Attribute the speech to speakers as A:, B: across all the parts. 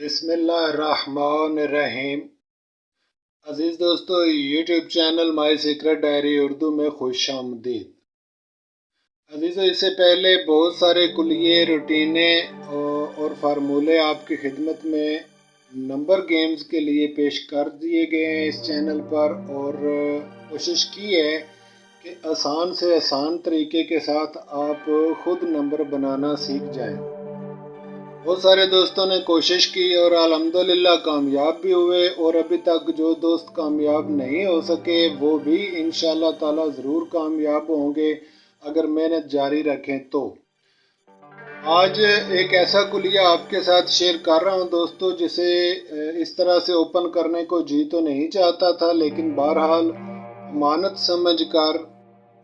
A: बिस्मिल्लाहिर्रहमानिर्रहीम। अज़ीज़ दोस्तों, YouTube channel my secret diary Urdu में खुश आमदीद। अज़ीज़ों, इससे पहले बहुत सारे कुलिये रूटीनें और फार्मूले आपकी खिदमत में नंबर गेम्स के लिए पेश कर दिए गए हैं इस चैनल पर, और कोशिश की है कि आसान से आसान तरीके के साथ आप खुद नंबर बनाना सीख जाएं। बहुत सारे दोस्तों ने कोशिश की और अल्हम्दुलिल्लाह कामयाब भी हुए, और अभी तक जो दोस्त कामयाब नहीं हो सके वो भी इंशाअल्लाह ताला ज़रूर कामयाब होंगे अगर मेहनत जारी रखें तो। आज एक ऐसा कुलिया आपके साथ शेयर कर रहा हूं दोस्तों, जिसे इस तरह से ओपन करने को जी तो नहीं चाहता था, लेकिन बहरहाल अमानत समझकर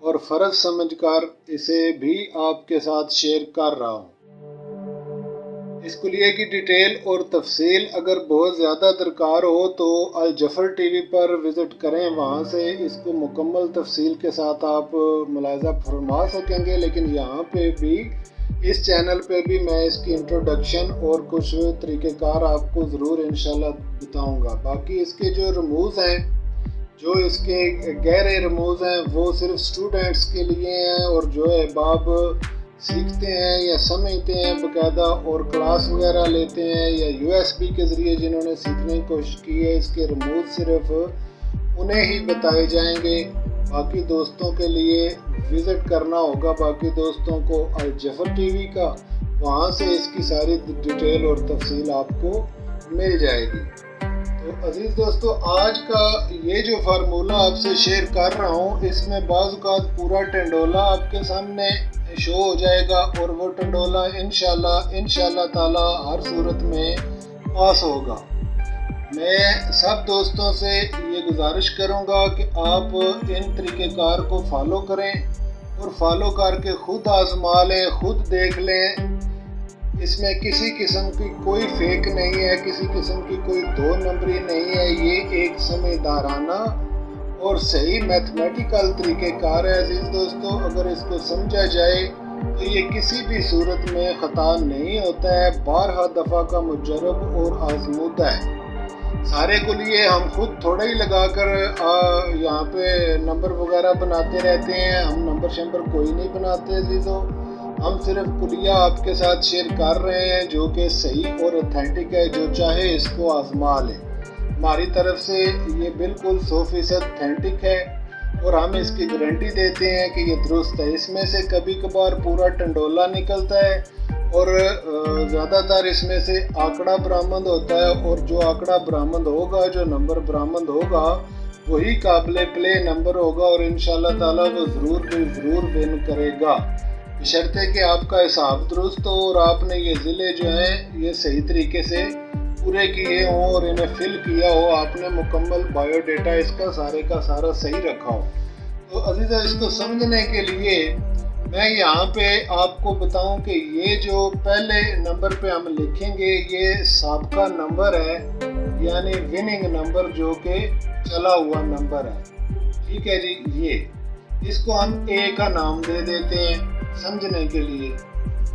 A: और फ़र्ज समझकर इसे भी आपके साथ शेयर कर रहा हूं। इस कुलिये की डिटेल और तफसील अगर बहुत ज़्यादा दरकार हो तो अल जफ़र टीवी पर विज़िट करें, वहाँ से इसको मुकम्मल तफसील के साथ आप मुलाज़ा फरमा सकेंगे। लेकिन यहाँ पे भी, इस चैनल पे भी मैं इसकी इंट्रोडक्शन और कुछ तरीक़ेकार आपको ज़रूर इंशाल्लाह बताऊँगा। बाकी इसके जो रमूज़ हैं, जो इसके गहरे रमूज़ हैं, वो सिर्फ स्टूडेंट्स के लिए हैं, और जो अहबाब सीखते हैं या समझते हैं बाकायदा और क्लास वगैरह लेते हैं, या USB के ज़रिए जिन्होंने सीखने की कोशिश की है, इसके रमूज़ सिर्फ उन्हें ही बताए जाएंगे। बाकी दोस्तों के लिए विज़िट करना होगा, बाकी दोस्तों को अल जफ़र टीवी का, वहाँ से इसकी सारी डिटेल और तफसील आपको मिल जाएगी। तो अज़ीज़ दोस्तों, आज का ये जो फार्मूला आपसे शेयर कर रहा हूँ, इसमें बाज़-औक़ात पूरा टंडोला आपके सामने शो हो जाएगा, और वो टंडोला इंशाल्लाह ताला हर सूरत में पास होगा। मैं सब दोस्तों से ये गुजारिश करूँगा कि आप इन तरीक़ेकार को फॉलो करें, और फॉलो करके ख़ुद आज़मा लें, ख़ुद देख लें। इसमें किसी किस्म की कोई फेक नहीं है, किसी किस्म की कोई दो नंबरी नहीं है। ये एक समझदाराना और सही मैथमेटिकल तरीक़ेकार है अज़ीज़ दोस्तों। अगर इसको समझा जाए तो ये किसी भी सूरत में ख़ता नहीं होता है, 12 दफ़ा का मुजर्रब और आज़मूदा है। सारे कुलिये हम खुद थोड़ा ही लगाकर यहाँ पे नंबर वगैरह बनाते रहते हैं। हम नंबर शंबर कोई नहीं बनाते अज़ीज़ों, हम सिर्फ कुलिया आपके साथ शेयर कर रहे हैं जो कि सही और ऑथेंटिक है। जो चाहे इसको आजमा ले। हमारी तरफ से ये बिल्कुल 100% ऑथेंटिक है, और हम इसकी गारंटी देते हैं कि ये दुरुस्त है। इसमें से कभी कभार पूरा टंडोला निकलता है, और ज़्यादातर इसमें से आंकड़ा बरामद होता है, और जो आंकड़ा बरामद होगा, जो नंबर बरामद होगा, वही काबिल प्ले नंबर होगा, और इंशाल्लाह ताला वो ज़रूर विन करेगा, बशर्ते कि आपका हिसाब दुरुस्त हो और आपने ये ज़िले जो हैं ये सही तरीके से पूरे किए हों और इन्हें फिल किया हो, आपने मुकम्मल बायोडेटा इसका सारे का सारा सही रखा हो। तो अज़ीज़ा, इसको समझने के लिए मैं यहाँ पे आपको बताऊं कि ये जो पहले नंबर पे हम लिखेंगे, ये साबका नंबर है, यानी विनिंग नंबर, जो कि चला हुआ नंबर है। ठीक है जी, ये इसको हम ए का नाम दे देते हैं समझने के लिए।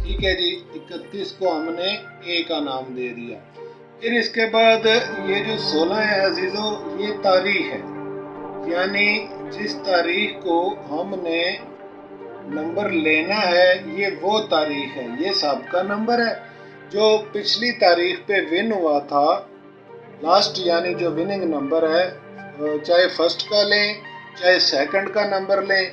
A: ठीक है जी, 31 को हमने ए का नाम दे दिया। फिर इसके बाद ये जो 16 है अजीज़ों, ये तारीख है, यानी जिस तारीख को हमने नंबर लेना है ये वो तारीख है। ये सबका नंबर है जो पिछली तारीख पे विन हुआ था, लास्ट, यानी जो विनिंग नंबर है, चाहे फर्स्ट का लें चाहे सेकंड का नंबर लें,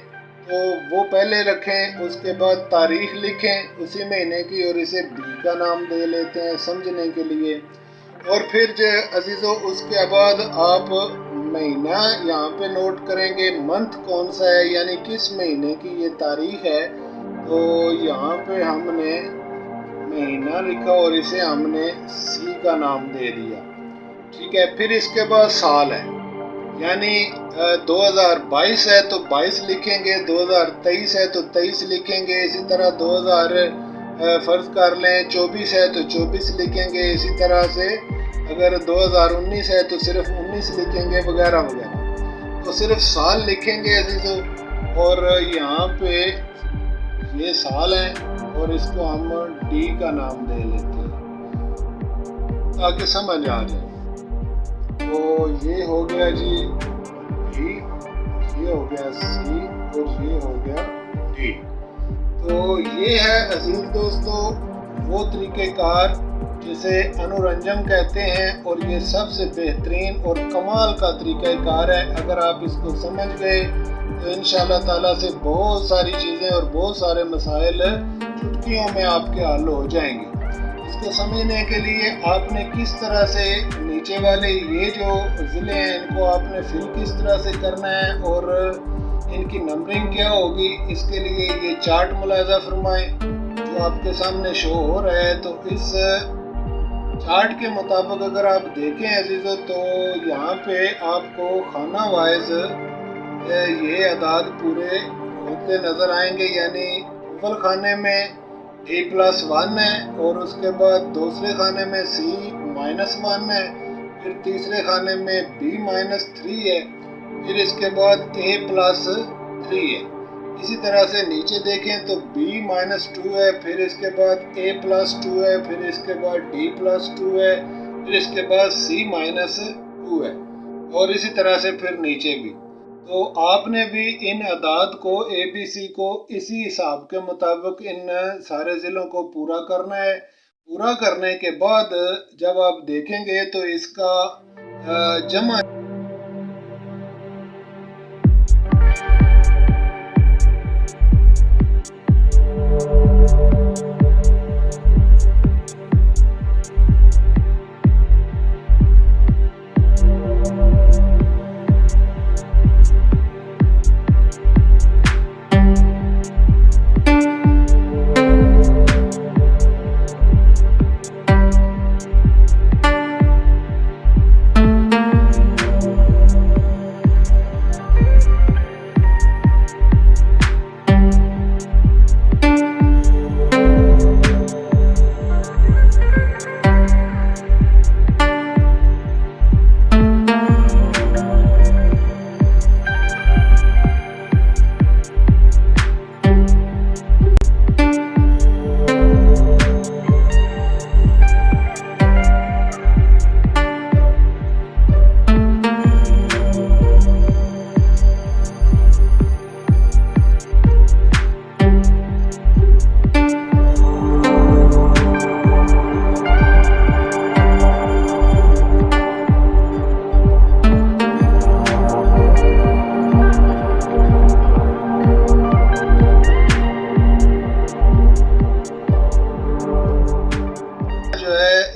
A: तो वो पहले रखें, उसके बाद तारीख लिखें उसी महीने की, और इसे बी का नाम दे लेते हैं समझने के लिए। और फिर जो अजीज़ों, उसके बाद आप महीना यहाँ पे नोट करेंगे, मंथ कौन सा है, यानी किस महीने की ये तारीख है। तो यहाँ पे हमने महीना लिखा और इसे हमने सी का नाम दे दिया। ठीक है, फिर इसके बाद साल है, यानी 2022 है तो 22 लिखेंगे, 2023 है तो 23 लिखेंगे, इसी तरह 2000 फ़र्ज़ कर लें 24 है तो 24 लिखेंगे, इसी तरह से अगर 2019 है तो सिर्फ 19 लिखेंगे, वगैरह वगैरह। तो सिर्फ साल लिखेंगे अजीज़ों, और यहाँ पे ये साल है और इसको हम डी का नाम दे लेते हैं। ताकि समझ आ जाए। तो ये हो गया जी बी, ये हो गया सी और ये हो गया डी। तो ये है अजीज दोस्तों वो तरीक़ेकार जिसे अनुरंजन कहते हैं, और ये सबसे बेहतरीन और कमाल का तरीक़ाकार है। अगर आप इसको समझ गए तो इंशाअल्लाह ताला से बहुत सारी चीज़ें और बहुत सारे मसाइल चुटकियों में आपके हल हो जाएंगे। इसको समझने के लिए आपने किस तरह से नीचे वाले ये जो ज़िले हैं इनको आपने फिल किस तरह से करना है और इनकी नंबरिंग क्या होगी, इसके लिए ये चार्ट मुलाजा फरमाएं जो आपके सामने शो हो रहा है। तो इस चार्ट के मुताबिक अगर आप देखें अजीज़ों तो यहाँ पे आपको खाना वाइज ये अदाद पूरे होते नज़र आएंगे। यानी अव्वल खाने में D+1 है और उसके बाद दूसरे खाने में C-1 है, फिर तीसरे खाने में B-3 है, फिर इसके बाद A+3 है। इसी तरह से नीचे देखें तो B-2 है, फिर इसके बाद A+2 है, फिर इसके बाद D+2 है, फिर इसके बाद C-2 है, और इसी तरह से फिर नीचे भी। तो आपने भी इन अदाद को ABC को इसी हिसाब के मुताबिक इन सारे ज़िलों को पूरा करना है। पूरा करने के बाद जब आप देखेंगे तो इसका जमा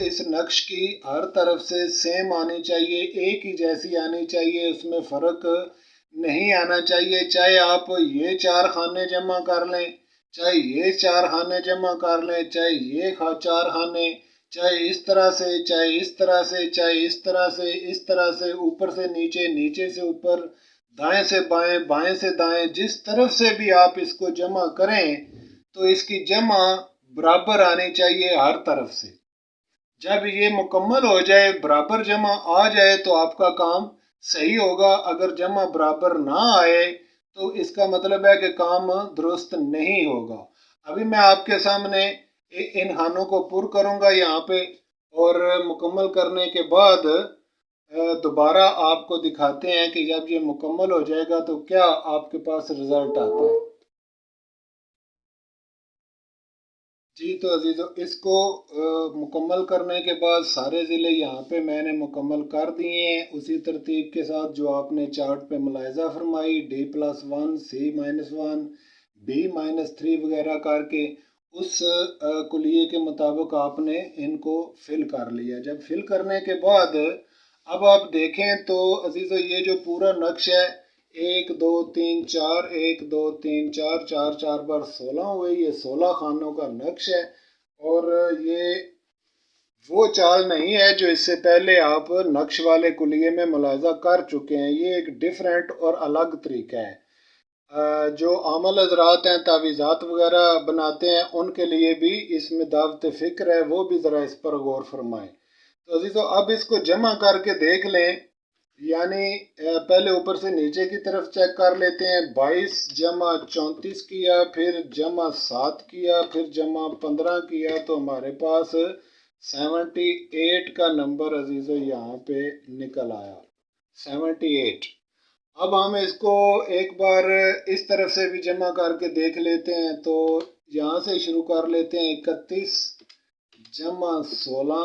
A: इस नक्श की हर तरफ से सेम आनी चाहिए, एक ही जैसी आनी चाहिए, उसमें फ़र्क नहीं आना चाहिए। चाहे आप ये 4 खाने जमा कर लें, चाहे ये 4 खाने जमा कर लें, चाहे ये 4 खाने, चाहे इस तरह से, चाहे इस तरह से, चाहे इस तरह से, इस तरह से, ऊपर से नीचे, नीचे से ऊपर, दाएं से बाएं, बाएं से दाएं, जिस तरफ से भी आप इसको जमा करें तो इसकी जमा बराबर आनी चाहिए हर तरफ से। जब ये मुकम्मल हो जाए, बराबर जमा आ जाए तो आपका काम सही होगा। अगर जमा बराबर ना आए तो इसका मतलब है कि काम दुरुस्त नहीं होगा। अभी मैं आपके सामने इन खानों को पुर करूंगा यहाँ पे, और मुकम्मल करने के बाद दोबारा आपको दिखाते हैं कि जब ये मुकम्मल हो जाएगा तो क्या आपके पास रिज़ल्ट आता है। जी तो अजीज़ों, इसको मुकम्मल करने के बाद सारे ज़िले यहाँ पे मैंने मुकम्मल कर दिए हैं उसी तरतीब के साथ जो आपने चार्ट पे मुलाहिज़ा फरमाई, D+1, C-1, B-3 वगैरह करके उस कुलिये के मुताबिक आपने इनको फिल कर लिया। जब फिल करने के बाद अब आप देखें तो अजीज़ों ये जो पूरा नक्श है 1 2 3 4, 1 2 3 4, 4 4 बार 16 हुए, ये 16 खानों का नक्श है। और ये वो चाल नहीं है जो इससे पहले आप नक्श वाले कुलिये में मुलाहिज़ा कर चुके हैं। ये एक डिफरेंट और अलग तरीका है। जो आमल हजरात हैं, तावीज़ात वगैरह बनाते हैं, उनके लिए भी इसमें दावत फ़िक्र है, वो भी ज़रा इस पर गौर फरमाएं। तो अजीज़ों अब इसको जमा करके देख लें। यानी पहले ऊपर से नीचे की तरफ चेक कर लेते हैं। 22 जमा 34 किया, फिर जमा 7 किया, फिर जमा 15 किया, तो हमारे पास 78 का नंबर अजीज़ों यहाँ पे निकल आया, 78। अब हम इसको एक बार इस तरफ से भी जमा करके देख लेते हैं। तो यहाँ से शुरू कर लेते हैं, 31 जमा 16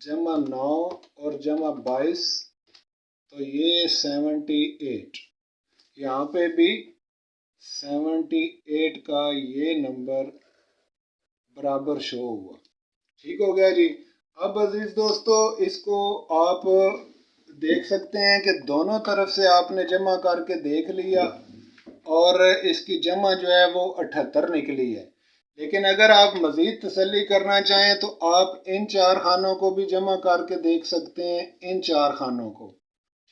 A: जमा 9 और जमा 22, तो ये 78। यहाँ पे भी 78 का ये नंबर बराबर शो हुआ। ठीक हो गया जी। अब अजीज दोस्तों, इसको आप देख सकते हैं कि दोनों तरफ से आपने जमा करके देख लिया और इसकी जमा जो है वो 78 निकली है। लेकिन अगर आप मज़ीद तसल्ली करना चाहें तो आप इन चार खानों को भी जमा करके देख सकते हैं, इन चार खानों को।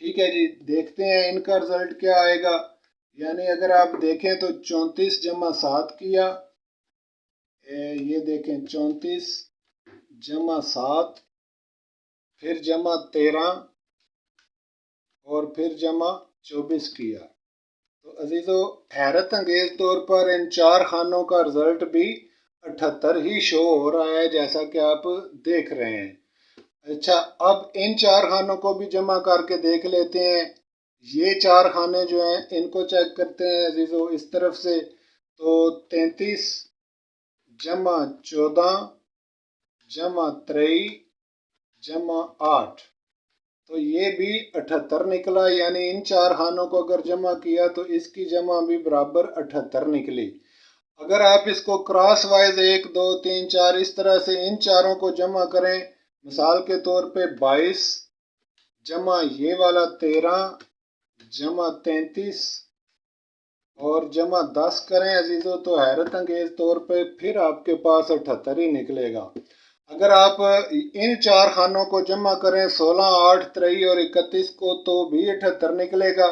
A: ठीक है जी, देखते हैं इनका रिजल्ट क्या आएगा। यानी अगर आप देखें तो 34 जमा 7 किया, ये देखें 34 जमा 7, फिर जमा 13 और फिर जमा 24 किया। तो अजीज़ों, हैरत अंगेज़ तौर पर इन चार खानों का रिज़ल्ट भी 78 ही शो हो रहा है, जैसा कि आप देख रहे हैं। अच्छा, अब इन चार खानों को भी जमा करके देख लेते हैं। ये चार खाने जो हैं इनको चेक करते हैं अजीज़ों इस तरफ से। तो 33 जमा 14 जमा 23 जमा 8, तो ये भी 78 निकला। यानी इन चार खानों को अगर जमा किया तो इसकी जमा भी बराबर 78 निकली। अगर आप इसको क्रॉस वाइज 1 2 3 4 इस तरह से इन चारों को जमा करें, मिसाल के तौर पे 22 जमा ये वाला 13 जमा 33 और जमा 10 करें अजीज़ों, तो हैरत अंगेज़ तौर पे फिर आपके पास 78 ही निकलेगा। अगर आप इन चार खानों को जमा करें 16 8 23 और 31 को, तो भी 78 निकलेगा।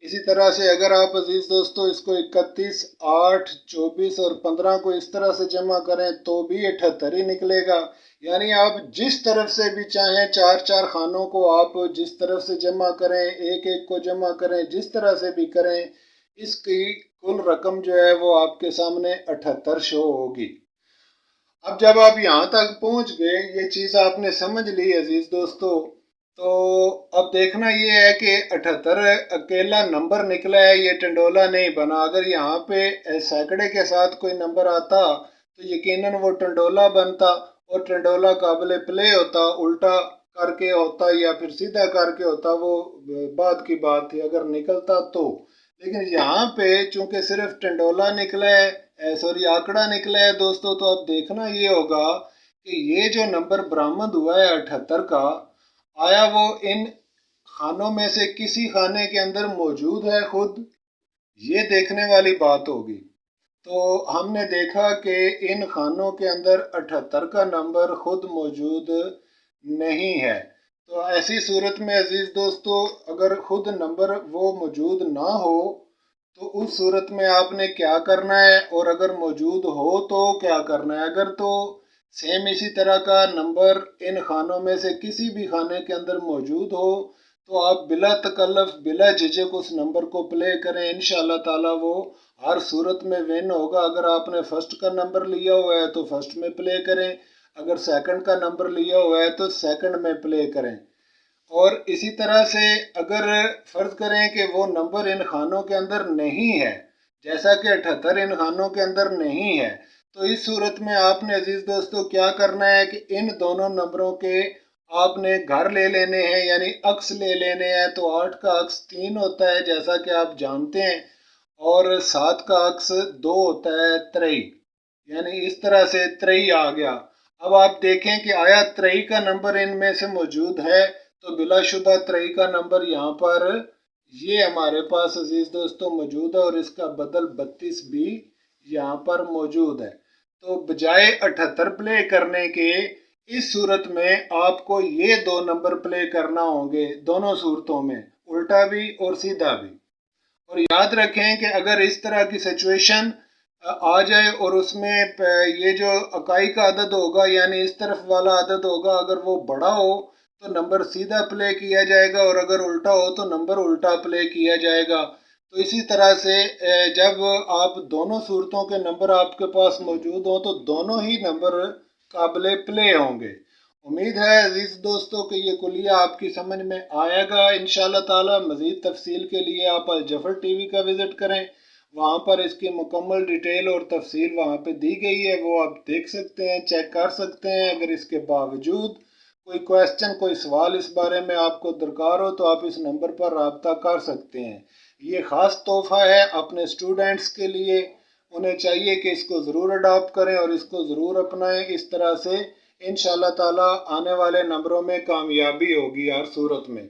A: इसी तरह से अगर आप अजीज़ दोस्तों इसको 31 8 24 और 15 को इस तरह से जमा करें तो भी 78 ही निकलेगा। यानी आप जिस तरफ से भी चाहें चार चार खानों को आप जिस तरफ से जमा करें, एक एक को जमा करें, जिस तरह से भी करें, इसकी कुल रकम जो है वो आपके सामने 78 शो होगी। अब जब आप यहाँ तक पहुँच गए, ये चीज़ आपने समझ ली अजीज़ दोस्तों, तो अब देखना ये है कि 78 अकेला नंबर निकला है, ये टंडोला नहीं बना। अगर यहाँ पे सैकड़े के साथ कोई नंबर आता तो यकीनन वो टंडोला बनता और टंडोला काबिल प्ले होता, उल्टा करके होता या फिर सीधा करके होता, वो बात की बात थी अगर निकलता तो। लेकिन यहाँ पे चूंकि सिर्फ टंडोला निकला है, सॉरी आंकड़ा निकला है दोस्तों, तो अब देखना ये होगा कि ये जो नंबर बरामद हुआ है 78 का, आया वो इन खानों में से किसी खाने के अंदर मौजूद है खुद, ये देखने वाली बात होगी। तो हमने देखा कि इन खानों के अंदर 78 का नंबर खुद मौजूद नहीं है। तो ऐसी सूरत में अजीज दोस्तों, अगर खुद नंबर वो मौजूद ना हो तो उस सूरत में आपने क्या करना है, और अगर मौजूद हो तो क्या करना है। अगर तो सेम इसी तरह का नंबर इन खानों में से किसी भी खाने के अंदर मौजूद हो तो आप बिला तकल्लुफ़ बिला झिझक उस नंबर को प्ले करें, इंशाअल्लाह ताला वो हर सूरत में विन होगा। अगर आपने फर्स्ट का नंबर लिया हुआ है तो फर्स्ट में प्ले करें, अगर सेकंड का नंबर लिया हुआ है तो सेकंड में प्ले करें। और इसी तरह से अगर फर्ज करें कि वो नंबर इन खानों के अंदर नहीं है, जैसा कि 78 इन खानों के अंदर नहीं है, तो इस सूरत में आपने अजीज दोस्तों क्या करना है कि इन दोनों नंबरों के आपने घर ले लेने हैं, यानी अक्स ले लेने हैं। तो 8 का अक्स 3 होता है जैसा कि आप जानते हैं, और 7 का अक्स 2 होता है 3, यानी इस तरह से 3 आ गया। अब आप देखें कि आया 3 का नंबर इनमें से मौजूद है, तो बिलाशुबा 3 का नंबर यहाँ पर ये हमारे पास अजीज दोस्तों मौजूद है, और इसका बदल 32 भी यहाँ पर मौजूद है। तो बजाय 78 प्ले करने के इस सूरत में आपको ये दो नंबर प्ले करना होंगे, दोनों सूरतों में, उल्टा भी और सीधा भी। और याद रखें कि अगर इस तरह की सिचुएशन आ जाए और उसमें ये जो इकाई का अदद होगा यानी इस तरफ वाला अदद होगा, अगर वो बड़ा हो तो नंबर सीधा प्ले किया जाएगा, और अगर उल्टा हो तो नंबर उल्टा प्ले किया जाएगा। तो इसी तरह से जब आप दोनों सूरतों के नंबर आपके पास मौजूद हों तो दोनों ही नंबर काबिल प्ले होंगे। उम्मीद है अजीज़ दोस्तों कि ये कुलिया आपकी समझ में आएगा इंशाअल्लाह ताला। मज़ीद तफसील के लिए आप अलजफर टीवी का विज़िट करें, वहाँ पर इसकी मुकम्मल डिटेल और तफसील वहाँ पे दी गई है, वो आप देख सकते हैं, चेक कर सकते हैं। अगर इसके बावजूद कोई क्वेश्चन, कोई सवाल इस बारे में आपको दरकार हो तो आप इस नंबर पर रब्ता कर सकते हैं। ये ख़ास तोहफ़ा है अपने स्टूडेंट्स के लिए, उन्हें चाहिए कि इसको ज़रूर अडॉप्ट करें और इसको ज़रूर अपनाएं। इस तरह से इंशाअल्लाह ताला आने वाले नंबरों में कामयाबी होगी हर सूरत में।